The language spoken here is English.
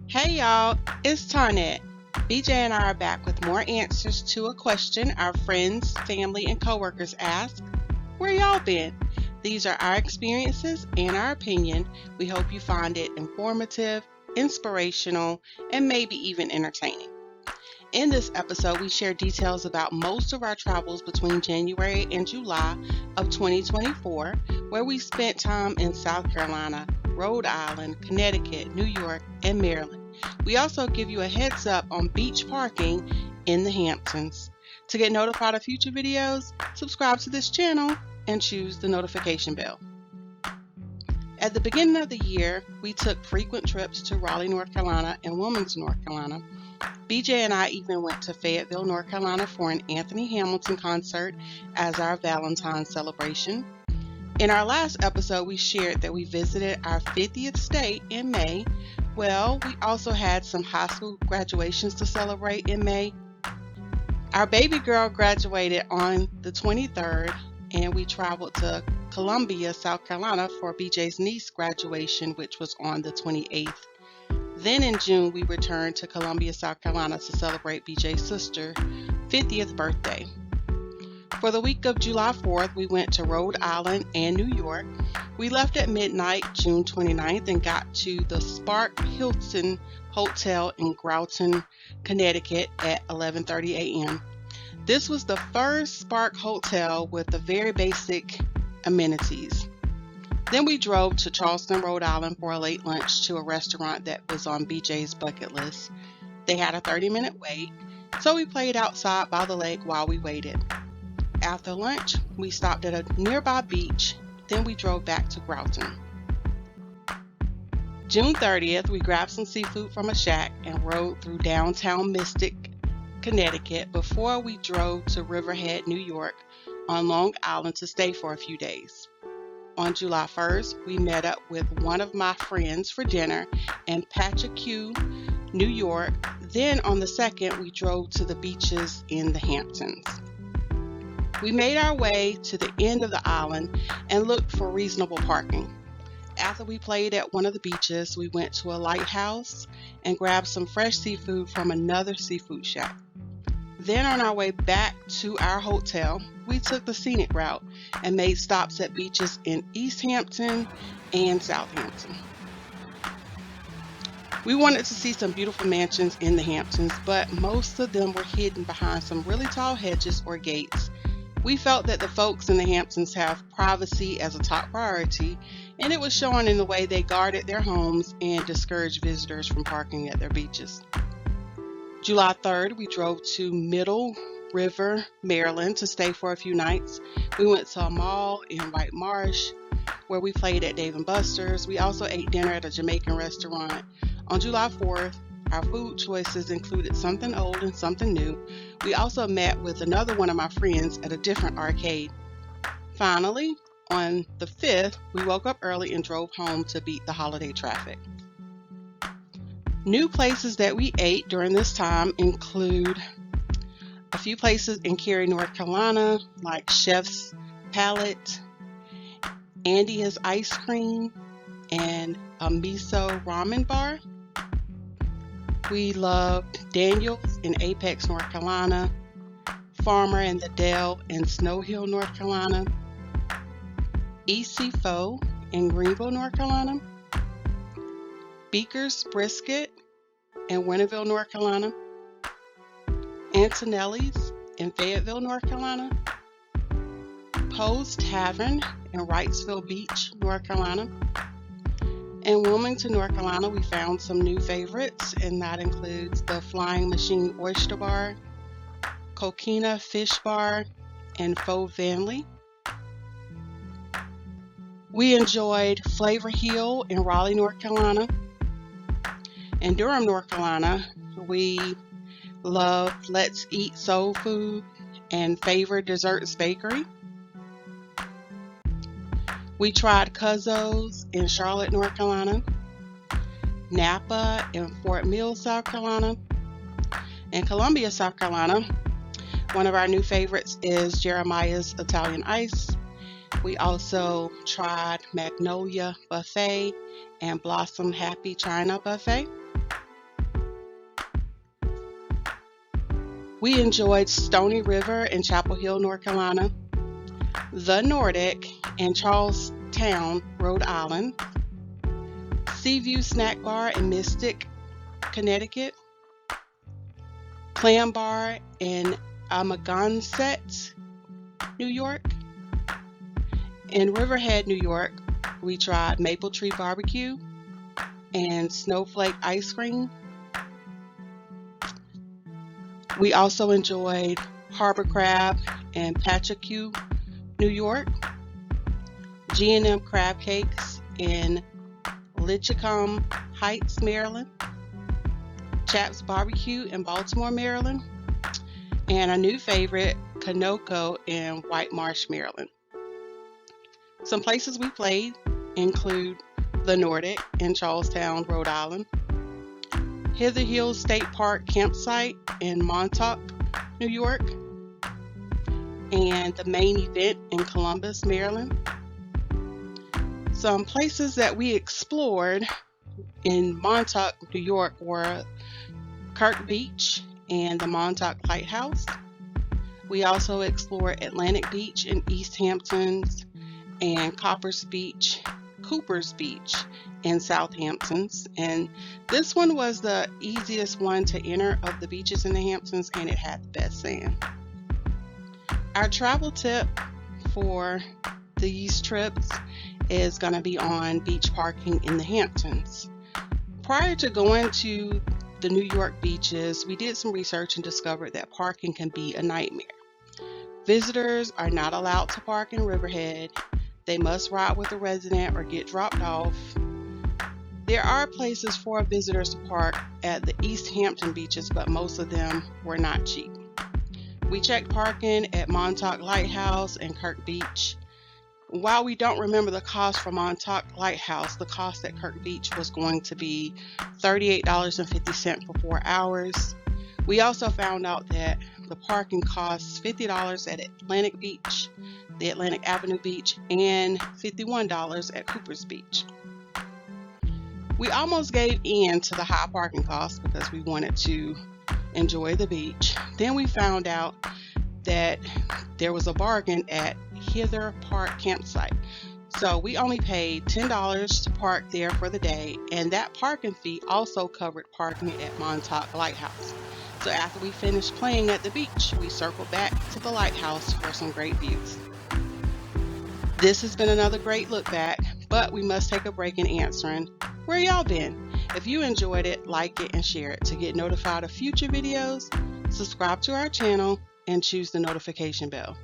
Hey y'all, it's Tarnette. BJ and I are back with more answers to a question our friends, family, and coworkers ask. Where y'all been? These are our experiences and our opinion. We hope you find it informative, inspirational, and maybe even entertaining. In this episode, we share details about most of our travels between January and July of 2024, where we spent time in South Carolina, Rhode Island, Connecticut, New York, and Maryland. We also give you a heads up on beach parking in the Hamptons. To get notified of future videos, subscribe to this channel and choose the notification bell. At the beginning of the year, we took frequent trips to Raleigh, North Carolina and Wilmington, North Carolina. BJ and I even went to Fayetteville, North Carolina for an Anthony Hamilton concert as our Valentine's celebration. In our last episode, we shared that we visited our 50th state in May. Well, we also had some high school graduations to celebrate in May. Our baby girl graduated on the 23rd, and we traveled to Columbia, South Carolina for BJ's niece graduation, which was on the 28th. Then in June, we returned to Columbia, South Carolina to celebrate BJ's sister's 50th birthday. For the week of July 4th, we went to Rhode Island and New York. We left at midnight, June 29th, and got to the Spark Hilton Hotel in Groton, Connecticut at 11:30 a.m. This was the first Spark Hotel with the very basic amenities. Then we drove to Charlestown, Rhode Island for a late lunch to a restaurant that was on BJ's bucket list. They had a 30-minute wait, so we played outside by the lake while we waited. After lunch, we stopped at a nearby beach, then we drove back to Groton. June 30th, we grabbed some seafood from a shack and rode through downtown Mystic, Connecticut before we drove to Riverhead, New York on Long Island to stay for a few days. On July 1st, we met up with one of my friends for dinner in Patchogue, New York. Then on the 2nd, we drove to the beaches in the Hamptons. We made our way to the end of the island and looked for reasonable parking. After we played at one of the beaches, we went to a lighthouse and grabbed some fresh seafood from another seafood shack. Then on our way back to our hotel, we took the scenic route and made stops at beaches in East Hampton and Southampton. We wanted to see some beautiful mansions in the Hamptons, but most of them were hidden behind some really tall hedges or gates. We felt that the folks in the Hamptons have privacy as a top priority, and it was showing in the way they guarded their homes and discouraged visitors from parking at their beaches. July 3rd, we drove to Middle River, Maryland to stay for a few nights. We went to a mall in Marsh where we played at Dave & Buster's. We also ate dinner at a Jamaican restaurant. On July 4th, our food choices included something old and something new. We also met with another one of my friends at a different arcade. Finally, on the 5th, we woke up early and drove home to beat the holiday traffic. New places that we ate during this time include a few places in Cary, North Carolina, like Chef's Palette, Andy's Ice Cream, and a miso ramen bar. We loved Daniel's in Apex, North Carolina, Farmer and the Dell in Snowhill, North Carolina, EC Faux in Greenville, North Carolina, Beaker's Brisket in Winterville, North Carolina, Antonelli's in Fayetteville, North Carolina, Poe's Tavern in Wrightsville Beach, North Carolina. In Wilmington, North Carolina, we found some new favorites, and that includes the Flying Machine Oyster Bar, Coquina Fish Bar, and Faux Vanley. We enjoyed Flavor Hill in Raleigh, North Carolina. In Durham, North Carolina, we loved Let's Eat Soul Food and Favor Desserts Bakery. We tried Cuzzo's in Charlotte, North Carolina, Napa in Fort Mill, South Carolina. In Columbia, South Carolina, one of our new favorites is Jeremiah's Italian Ice. We also tried Magnolia Buffet and Blossom Happy China Buffet. We enjoyed Stony River in Chapel Hill, North Carolina, The Nordic in Charlestown, Rhode Island, Seaview Snack Bar in Mystic, Connecticut, Clam Bar in Amagansett, New York. In Riverhead, New York, we tried Maple Tree Barbecue and Snowflake Ice Cream. We also enjoyed Harbor Crab in Patchogue, New York, G&M Crab Cakes in Linthicum Heights, Maryland, Chaps Barbecue in Baltimore, Maryland, and a new favorite, Connecticut in White Marsh, Maryland. Some places we played include The Nordic in Charlestown, Rhode Island, Hither Hills State Park Campsite in Montauk, New York, and the Main Event in Columbus, Maryland. Some places that we explored in Montauk, New York were Kirk Beach and the Montauk Lighthouse. We also explored Atlantic Beach in East Hamptons and Cooper's Beach in South Hamptons, and this one was the easiest one to enter of the beaches in the Hamptons, and it had the best sand. Our travel tip for these trips is going to be on beach parking in the Hamptons. Prior to going to the New York beaches, we did some research and discovered that parking can be a nightmare. Visitors are not allowed to park in Riverhead. They must ride with a resident or get dropped off. There are places for visitors to park at the East Hampton beaches, but most of them were not cheap. We checked parking at Montauk Lighthouse and Kirk Beach. While we don't remember the cost for Montauk Lighthouse, the cost at Kirk Beach was going to be $38.50 for 4 hours. We also found out that the parking costs $50 at Atlantic Beach, the Atlantic Avenue Beach, and $51 at Cooper's Beach. We almost gave in to the high parking costs because we wanted to enjoy the beach. Then we found out that there was a bargain at Hither Park Campsite. So we only paid $10 to park there for the day, and that parking fee also covered parking at Montauk Lighthouse. So after we finished playing at the beach, we circled back to the lighthouse for some great views. This has been another great look back, but we must take a break in answering where y'all been. If you enjoyed it, like it and share it. To get notified of future videos, subscribe to our channel and choose the notification bell.